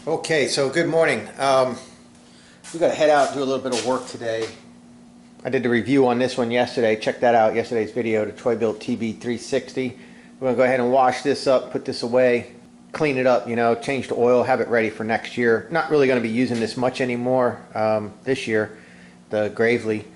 Okay, so good morning. We got to head out and do a little bit of work today. I did the review on this one yesterday. Check that out, yesterday's video, the BILT TB360. We're going to go ahead and wash this up, put this away, clean it up, change the oil, have it ready for next year. Not really going to be using this much anymore this year, the Gravely.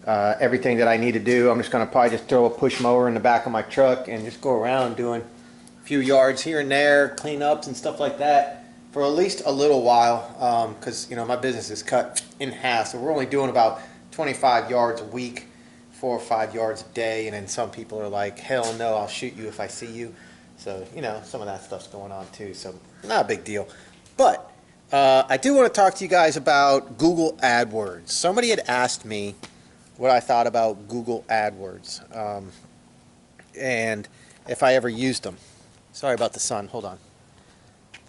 Everything that I need to do, I'm just going to probably just throw a push mower in the back of my truck and just go around doing a few yards here and there, cleanups and stuff like that for at least a little while, because my business is cut in half, so we're only doing about 25 yards a week, 4 or 5 yards a day, and then some people are like, hell no, I'll shoot you if I see you. So some of that stuff's going on too, so not a big deal. But I do want to talk to you guys about Google AdWords. Somebody had asked me what I thought about Google AdWords, and if I ever used them. Sorry about the sun, hold on.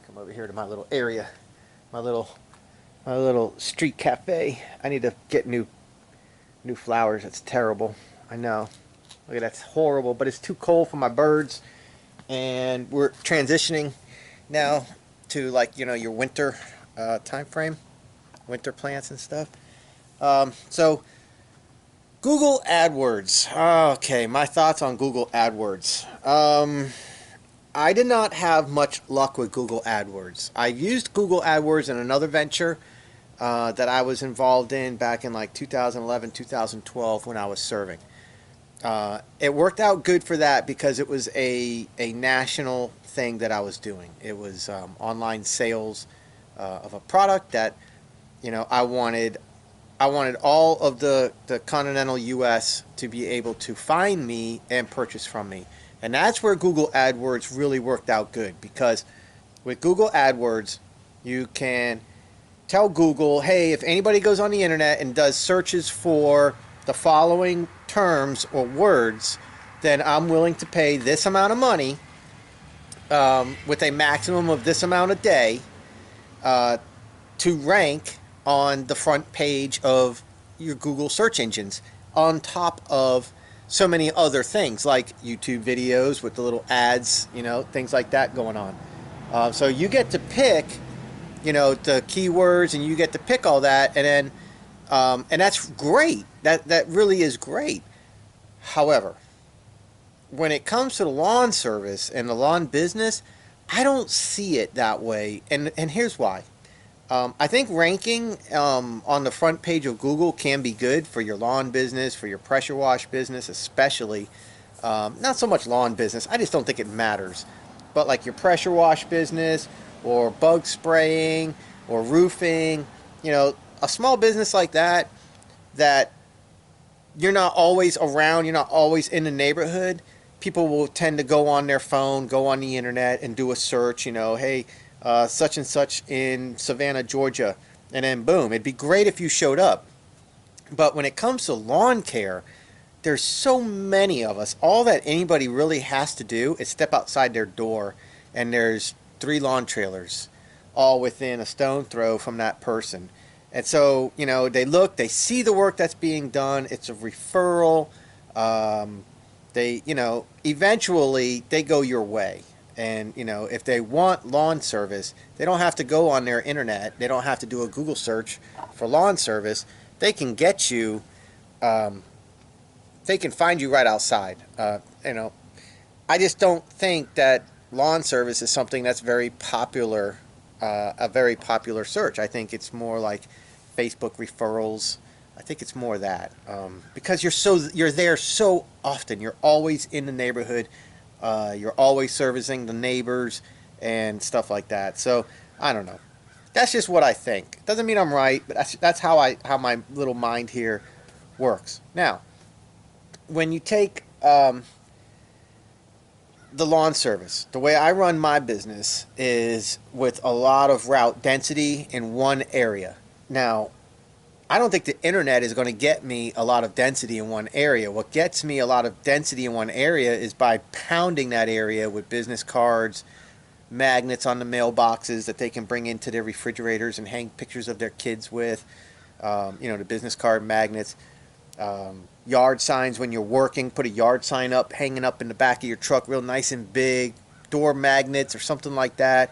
Come over here to my little area, my little street cafe. I need to get new flowers. That's terrible. I know. Look at that. That's horrible, but it's too cold for my birds, and we're transitioning now to your winter time frame, winter plants and stuff. So Google AdWords. Okay, my thoughts on Google AdWords. I did not have much luck with Google AdWords. I used Google AdWords in another venture that I was involved in back in 2011, 2012 when I was serving. It worked out good for that because it was a national thing that I was doing. It was online sales of a product that I wanted all of the continental U.S. to be able to find me and purchase from me. And that's where Google AdWords really worked out good, because with Google AdWords, you can tell Google, hey, if anybody goes on the internet and does searches for the following terms or words, then I'm willing to pay this amount of money with a maximum of this amount a day to rank on the front page of your Google search engines, on top of so many other things like YouTube videos with the little ads, things like that going on. So you get to pick, the keywords, and you get to pick all that, and then, and that's great. That really is great. However, when it comes to the lawn service and the lawn business, I don't see it that way, and here's why. I think ranking on the front page of Google can be good for your lawn business, for your pressure wash business especially. Not so much lawn business. I just don't think it matters. But like your pressure wash business or bug spraying or roofing, a small business like that you're not always around, you're not always in the neighborhood, people will tend to go on their phone, go on the internet and do a search, hey, such and such in Savannah, Georgia, and then boom. It'd be great if you showed up. But when it comes to lawn care, there's so many of us. All that anybody really has to do is step outside their door, and there's 3 lawn trailers all within a stone throw from that person. And so, they look, they see the work that's being done. It's a referral. Eventually they go your way. And, if they want lawn service, they don't have to go on their internet. They don't have to do a Google search for lawn service. They can get you, they can find you right outside. I just don't think that lawn service is something that's very popular, a very popular search. I think it's more like Facebook referrals. I think it's more that, because you're there so often. You're always in the neighborhood. You're always servicing the neighbors and stuff like that. So I don't know. That's just what I think. Doesn't mean I'm right, but that's how my little mind here works. Now, when you take the lawn service, the way I run my business is with a lot of route density in one area. Now, I don't think the internet is going to get me a lot of density in one area. What gets me a lot of density in one area is by pounding that area with business cards, magnets on the mailboxes that they can bring into their refrigerators and hang pictures of their kids with, the business card magnets, yard signs when you're working. Put a yard sign up, hanging up in the back of your truck real nice and big, door magnets or something like that.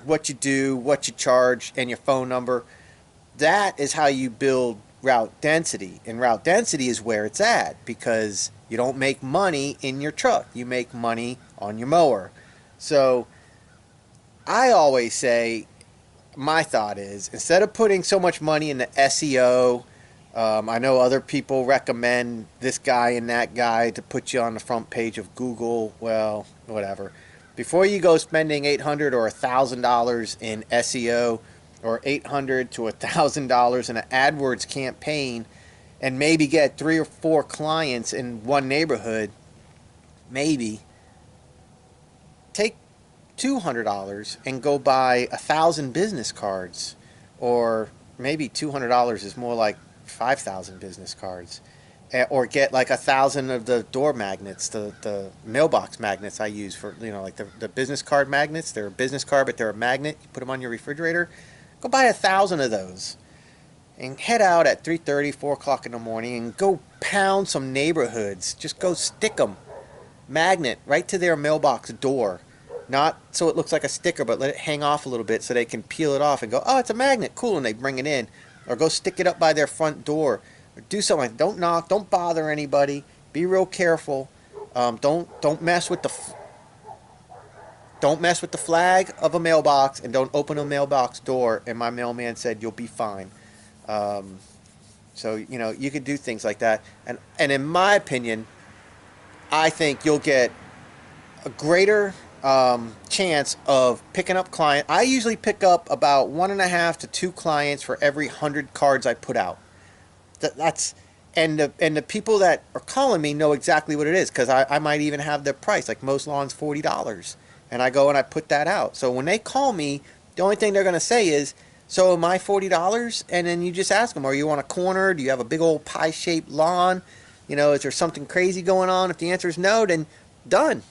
what you do, what you charge, and your phone number. That is how you build route density. And route density is where it's at, because you don't make money in your truck. You make money on your mower. So I always say, my thought is, instead of putting so much money into SEO, I know other people recommend this guy and that guy to put you on the front page of Google. Well, whatever. Before you go spending $800 or $1,000 in SEO, or $800 to $1,000 in an AdWords campaign, and maybe get 3 or 4 clients in one neighborhood, maybe take $200 and go buy 1,000 business cards, or maybe $200 is more like 5,000 business cards, or get like 1,000 of the door magnets, the mailbox magnets I use for, you know, like the business card magnets. They're a business card, but they're a magnet. You put them on your refrigerator. Go buy 1,000 of those and head out at 3:30, 4 o'clock in the morning and go pound some neighborhoods. Just go stick them, magnet, right to their mailbox door. Not so it looks like a sticker, but let it hang off a little bit so they can peel it off and go, oh, it's a magnet, cool, and they bring it in. Or go stick it up by their front door. Or do something. Don't knock. Don't bother anybody. Be real careful. Don't mess with the flag of a mailbox, and don't open a mailbox door. And my mailman said you'll be fine. So you know, you can do things like that. And in my opinion, I think you'll get a greater chance of picking up client. I usually pick up about 1.5 to 2 clients for every 100 cards I put out. That's and the people that are calling me know exactly what it is, because I might even have the price, like most lawns $40, and I go and I put that out. So when they call me, the only thing they're going to say is, so am I $40? And then you just ask them, are you on a corner? Do you have a big old pie-shaped lawn? You know, is there something crazy going on? If the answer is no, then done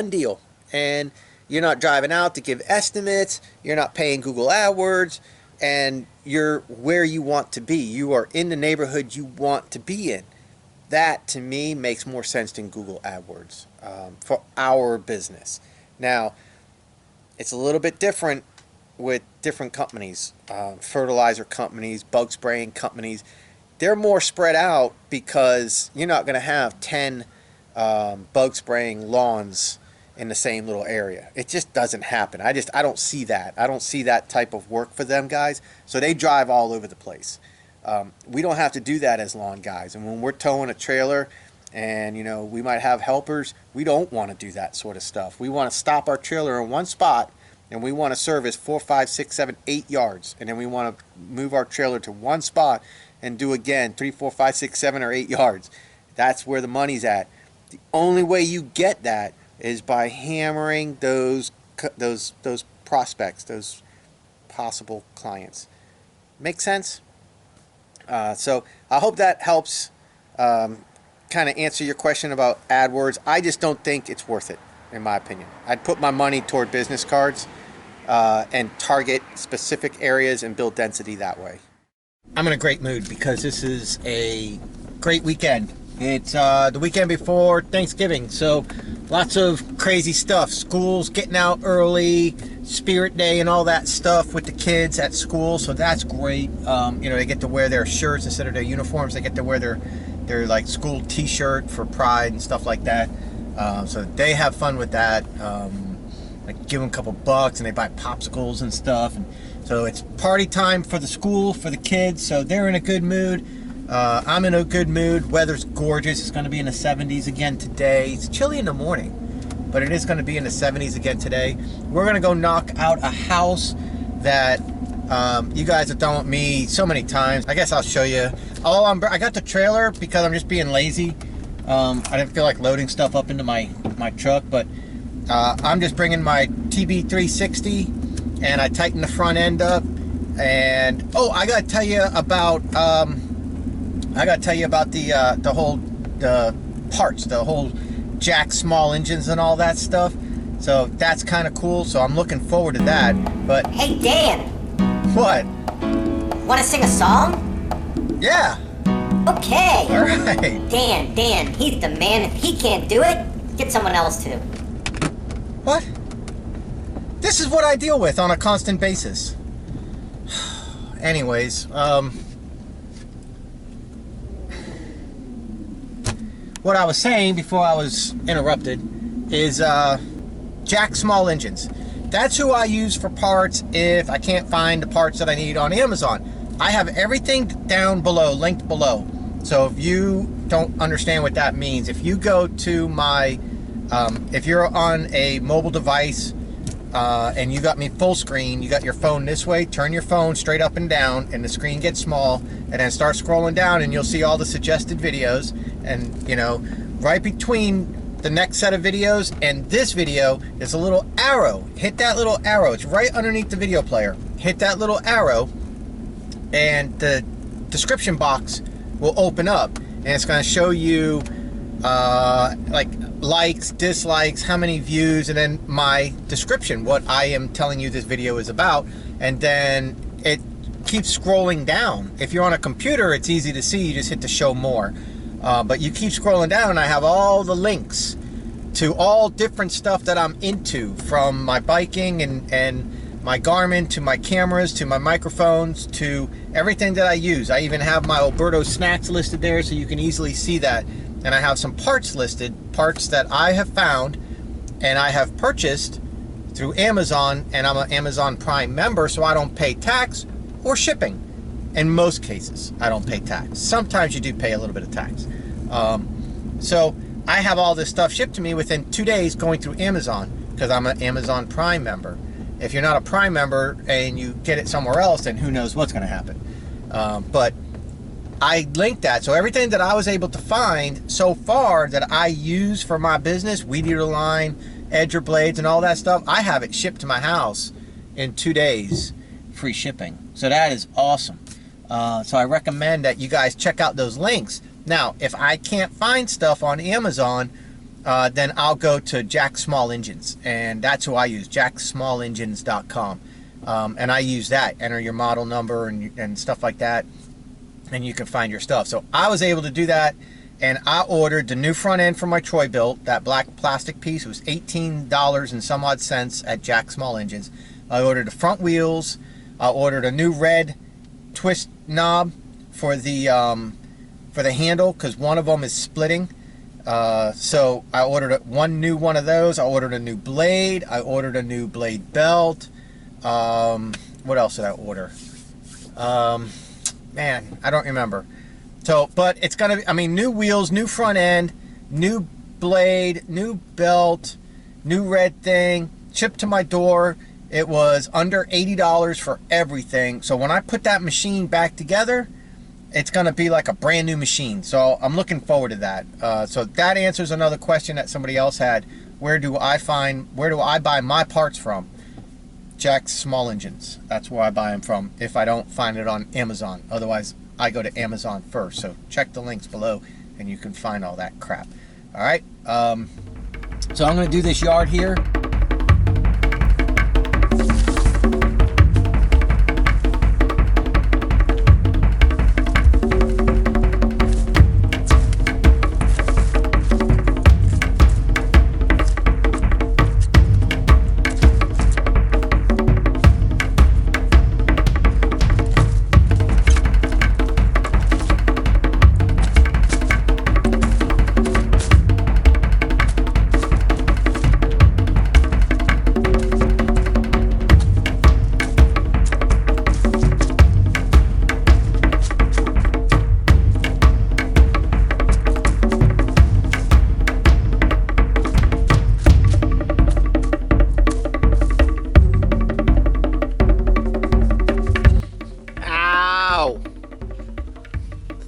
deal. And you're not driving out to give estimates. You're not paying Google AdWords, and you're where you want to be. You are in the neighborhood you want to be in. That to me makes more sense than Google AdWords for our business. Now, it's a little bit different with different companies, fertilizer companies, bug spraying companies. They're more spread out, because you're not going to have 10 bug spraying lawns in the same little area. It just doesn't happen. I don't see that. I don't see that type of work for them guys. So they drive all over the place. We don't have to do that as lawn guys. And when we're towing a trailer, and you know, we might have helpers, we don't want to do that sort of stuff. We want to stop our trailer in one spot, and we want to service 4, 5, 6, 7, 8 yards, and then we want to move our trailer to one spot and do again 3, 4, 5, 6, 7, or 8 yards. That's where the money's at. The only way you get that is by hammering those prospects, those possible clients. Make sense? So I hope that helps kind of answer your question about AdWords. I just don't think it's worth it, in my opinion. I'd put my money toward business cards and target specific areas and build density that way. I'm in a great mood because this is a great weekend. It's the weekend before Thanksgiving, so lots of crazy stuff. School's getting out early, Spirit Day and all that stuff with the kids at school, so that's great. You know, they get to wear their shirts instead of their uniforms. They get to wear their like school t-shirt for Pride and stuff like that. So they have fun with that. Like give them a couple bucks and they buy popsicles and stuff. And so it's party time for the school, for the kids, so they're in a good mood. I'm in a good mood. Weather's gorgeous. It's going to be in the 70s again today. It's chilly in the morning, but it is going to be in the 70s again today. We're going to go knock out a house that you guys have done with me so many times. I guess I'll show you. I got the trailer because I'm just being lazy. I didn't feel like loading stuff up into my truck, but I'm just bringing my TB360 and I tighten the front end up. And oh, I got to tell you about the whole parts, the whole jack small engines and all that stuff. So that's kind of cool. So I'm looking forward to that. But hey, Dan. What? Want to sing a song? Yeah. Okay. All right. Dan, he's the man. If he can't do it, get someone else to. What? this is what I deal with on a constant basis. Anyways, what I was saying before I was interrupted is Jack Small Engines. That's who I use for parts if I can't find the parts that I need on Amazon. I have everything down below, linked below. So if you don't understand what that means, if you go to my, if you're on a mobile device and you got me full screen, you got your phone this way, turn your phone straight up and down and the screen gets small, and then start scrolling down and you'll see all the suggested videos. And you know, right between the next set of videos and this video is a little arrow. Hit that little arrow. It's right underneath the video player. Hit that little arrow and the description box will open up, and it's going to show you like likes, dislikes, how many views, and then my description, what I am telling you this video is about. And then it keeps scrolling down. If you're on a computer, it's easy to see. You just hit the show more. But you keep scrolling down and I have all the links to all different stuff that I'm into, from my biking and my Garmin, to my cameras, to my microphones, to everything that I use. I even have my Alberto snacks listed there so you can easily see that. And I have some parts listed, parts that I have found and I have purchased through Amazon, and I'm an Amazon Prime member, so I don't pay tax or shipping. In most cases, I don't pay tax. Sometimes you do pay a little bit of tax. So I have all this stuff shipped to me within 2 days going through Amazon, because I'm an Amazon Prime member. If you're not a Prime member and you get it somewhere else, then who knows what's going to happen. But I linked that. So everything that I was able to find so far that I use for my business, weed eater line, edger blades, and all that stuff, I have it shipped to my house in 2 days, free shipping. So that is awesome. So I recommend that you guys check out those links. Now, if I can't find stuff on Amazon, then I'll go to Jack Small Engines, and that's who I use, jacksmallengines.com. And I use that. Enter your model number and stuff like that, and you can find your stuff. So I was able to do that, and I ordered the new front end for my Troy BILT, that black plastic piece. It was $18 and some odd cents at Jack Small Engines. I ordered the front wheels. I ordered a new red twist knob for the handle, because one of them is splitting. So I ordered one new one of those. I ordered a new blade. I ordered a new blade belt. What else did I order? Man, I don't remember. So, but it's gonna be, I mean, new wheels, new front end, new blade, new belt, new red thing, shipped to my door. It was under $80 for everything. So when I put that machine back together, it's going to be like a brand new machine. So I'm looking forward to that. So that answers another question that somebody else had. Where do I buy my parts from? Jack's Small Engines. That's where I buy them from if I don't find it on Amazon. Otherwise, I go to Amazon first. So check the links below and you can find all that crap. All right. So I'm going to do this yard here.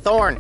Thorn.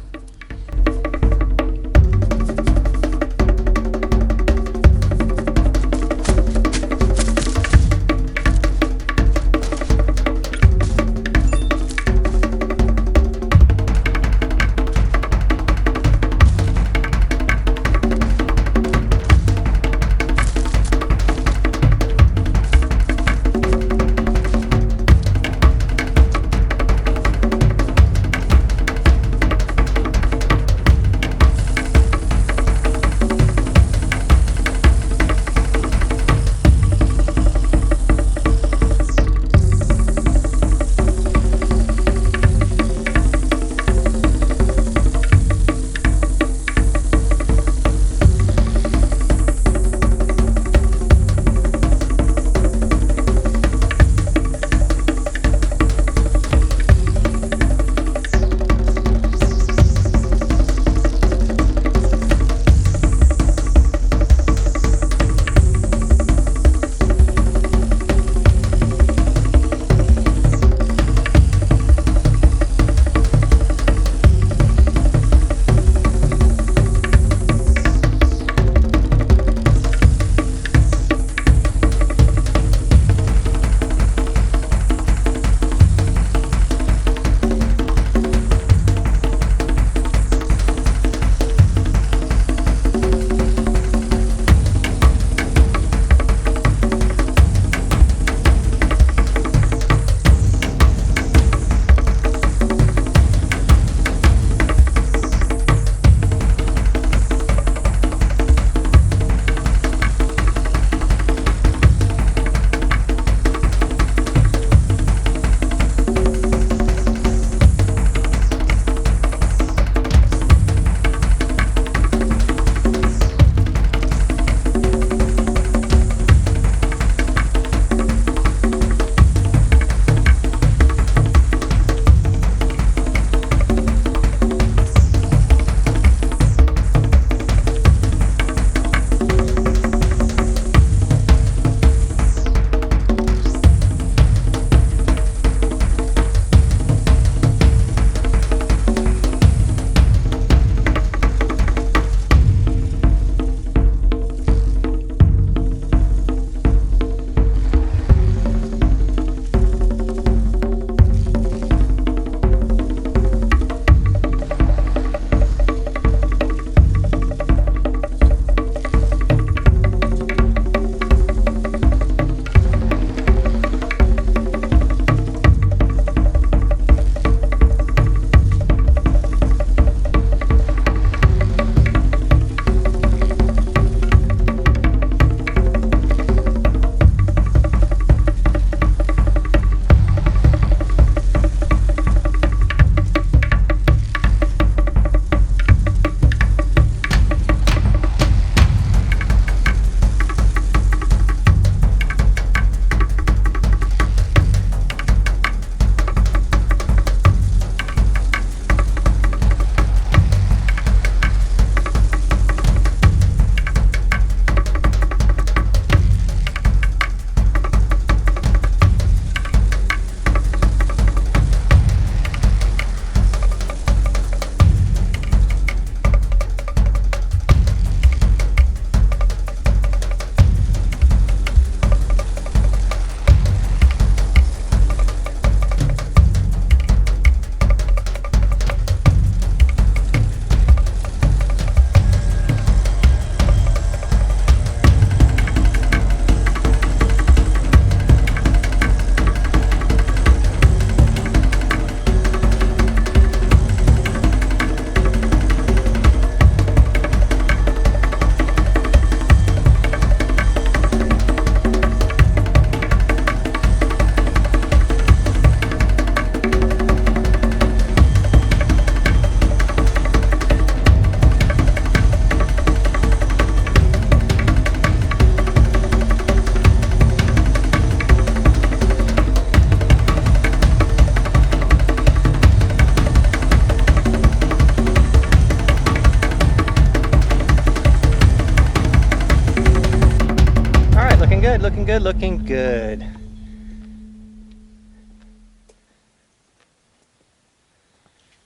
good, looking good.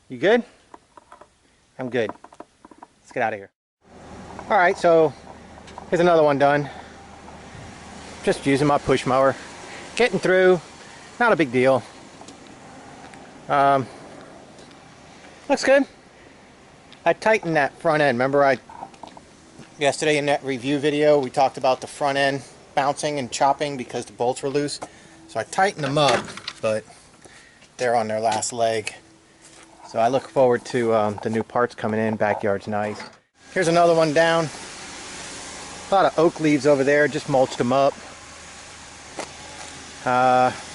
You good? I'm good. Let's get out of here. All right, so here's another one done. Just using my push mower. Getting through, not a big deal. Looks good. I tightened that front end. Remember yesterday in that review video we talked about the front end bouncing and chopping because the bolts were loose. So I tightened them up, but they're on their last leg. So I look forward to the new parts coming in. Backyard's nice. Here's another one down. A lot of oak leaves over there, just mulched them up.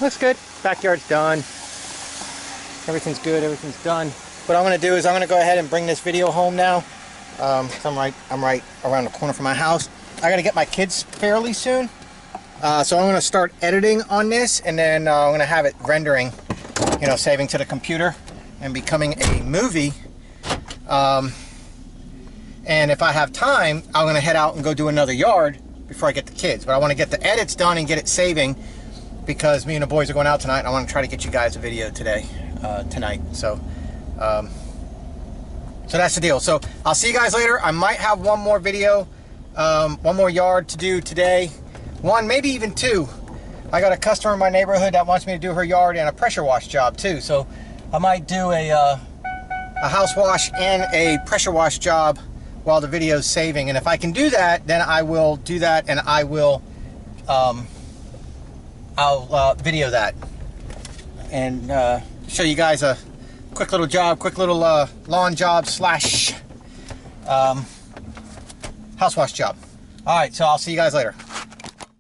Looks good. Backyard's done. Everything's good, everything's done. What I'm gonna do is I'm gonna go ahead and bring this video home now. I'm right around the corner from my house. I gotta get my kids fairly soon. So I'm gonna start editing on this, and then I'm gonna have it rendering, you know, saving to the computer and becoming a movie. And if I have time, I'm gonna head out and go do another yard before I get the kids. But I wanna get the edits done and get it saving, because me and the boys are going out tonight, and I wanna try to get you guys a video tonight. So that's the deal. So I'll see you guys later. I might have one more video, one more yard to do today. One, maybe even two. I got a customer in my neighborhood that wants me to do her yard and a pressure wash job too. So I might do a house wash and a pressure wash job while the video's saving. And if I can do that, then I will do that, and I will I'll video that and show you guys a quick little job, quick little lawn job slash house wash job. All right, so I'll see you guys later.